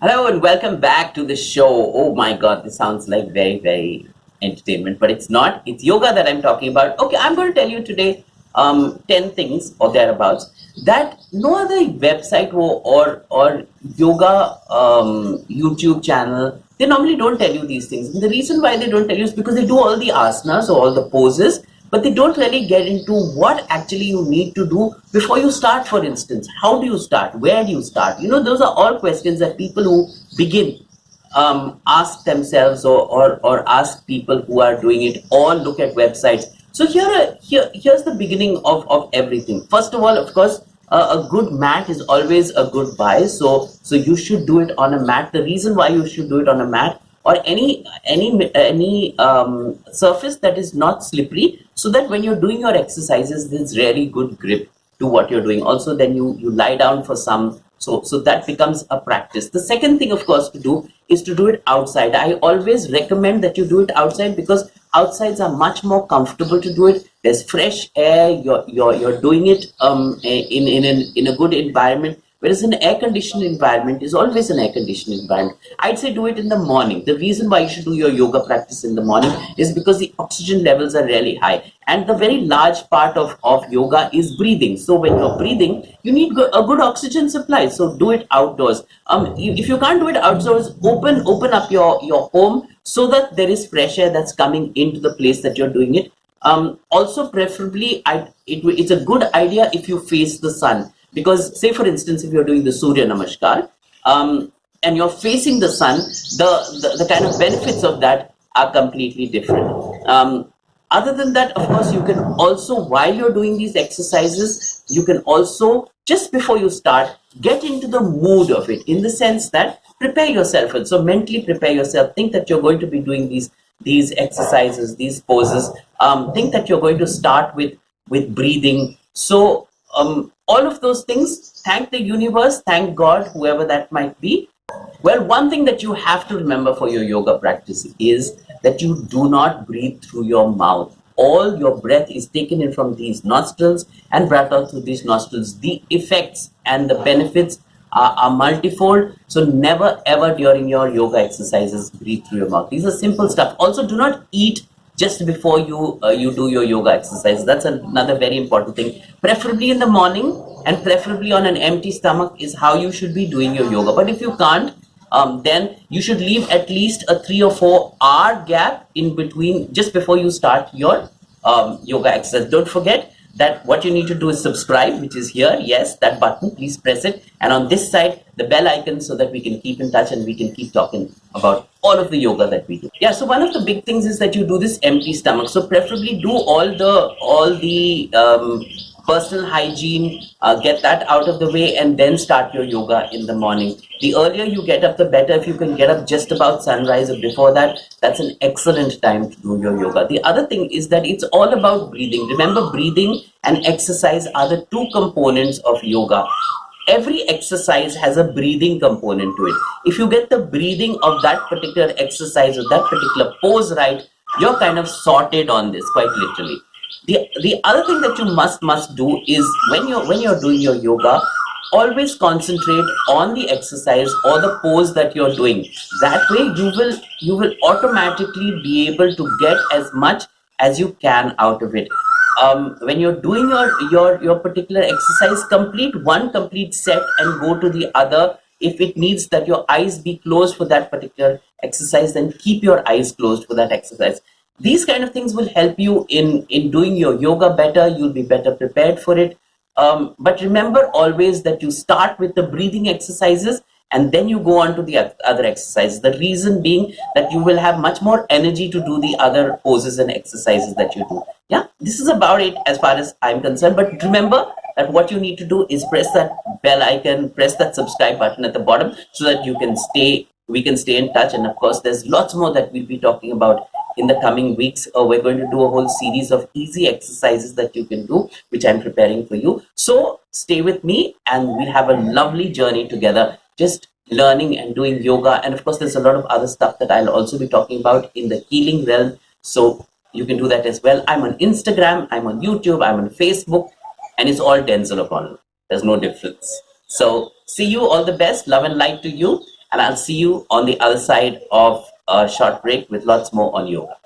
Hello and welcome back to the show. Oh my God, this sounds like very entertainment, but it's not. It's yoga that I'm talking about. Okay, I'm going to tell you today 10 things or thereabouts that no other website or yoga YouTube channel, they normally don't tell you these things. And the reason why they don't tell you is because they do all the asanas or all the poses, but they don't really get into what actually you need to do before you start. For instance, how do you start, where do you start? Those are all questions that people who begin ask themselves, or ask people who are doing it, or look at websites. So here's the beginning of everything. First of all, of course, a good mat is always a good buy. So you should do it on a mat. The reason why you should do it on a mat or any surface that is not slippery, so that when you're doing your exercises, there's really good grip to what you're doing. Also, then you lie down for some, so that becomes a practice. The second thing, of course, to do is to do it outside. I always recommend that you do it outside, because outsides are much more comfortable to do it. There's fresh air. You're doing it in a good environment. Whereas an air-conditioned environment is always an air-conditioned environment. I'd say do it in the morning. The reason why you should do your yoga practice in the morning is because the oxygen levels are really high. And the very large part of yoga is breathing. So when you're breathing, you need a good oxygen supply. So do it outdoors. If you can't do it outdoors, open up your home, so that there is fresh air that's coming into the place that you're doing it. Also, preferably, it's a good idea if you face the sun. Because, say for instance, if you're doing the Surya Namaskar, and you're facing the sun, the kind of benefits of that are completely different. Other than that, of course, you can also, while you're doing these exercises, you can also, just before you start, get into the mood of it, in the sense that prepare yourself. And so mentally prepare yourself. Think that you're going to be doing these exercises, these poses. Think that you're going to start with breathing. So all of those things, thank the universe, thank God, whoever that might be. Well, one thing that you have to remember for your yoga practice is that you do not breathe through your mouth. All your breath is taken in from these nostrils and brought out through these nostrils. The effects and the benefits are multifold. So never ever during your yoga exercises breathe through your mouth. These are simple stuff. Also, do not eat just before you do your yoga exercise. That's another very important thing. Preferably in the morning, and preferably on an empty stomach, is how you should be doing your yoga. But if you can't, then you should leave at least a 3 or 4 hour gap in between, just before you start your yoga exercise. Don't forget that what you need to do is subscribe, which is here. Yes, that button, please press it. And on this side, the bell icon, so that we can keep in touch and we can keep talking about all of the yoga that we do. Yeah, so one of the big things is that you do this empty stomach. So preferably do all the personal hygiene, get that out of the way, and then start your yoga in the morning. The earlier you get up, the better. If you can get up just about sunrise or before that, that's an excellent time to do your yoga. The other thing is that it's all about breathing. Remember, breathing and exercise are the two components of yoga. Every exercise has a breathing component to it. If you get the breathing of that particular exercise or that particular pose right, you're kind of sorted on this, quite literally. The other thing that you must do is, when you're doing your yoga, always concentrate on the exercise or the pose that you're doing. That way you will automatically be able to get as much as you can out of it. When you're doing your particular exercise, complete one complete set and go to the other. If it needs that your eyes be closed for that particular exercise, then keep your eyes closed for that exercise. These kind of things will help you in doing your yoga better. You'll be better prepared for it. But remember always that you start with the breathing exercises, and then you go on to the other exercises. The reason being that you will have much more energy to do the other poses and exercises that you do. Yeah, this is about it as far as I'm concerned. But remember that what you need to do is press that bell icon, press that subscribe button at the bottom, so that we can stay in touch. And of course, there's lots more that we'll be talking about in the coming weeks. We're going to do a whole series of easy exercises that you can do, which I'm preparing for you. So stay with me, and we'll have a lovely journey together, just learning and doing yoga. And of course, there's a lot of other stuff that I'll also be talking about in the healing realm. So you can do that as well. I'm on Instagram, I'm on YouTube, I'm on Facebook, and it's all Denzel O'Connell. There's no difference. So see you, all the best, love and light to you. And I'll see you on the other side of a short break with lots more on yoga.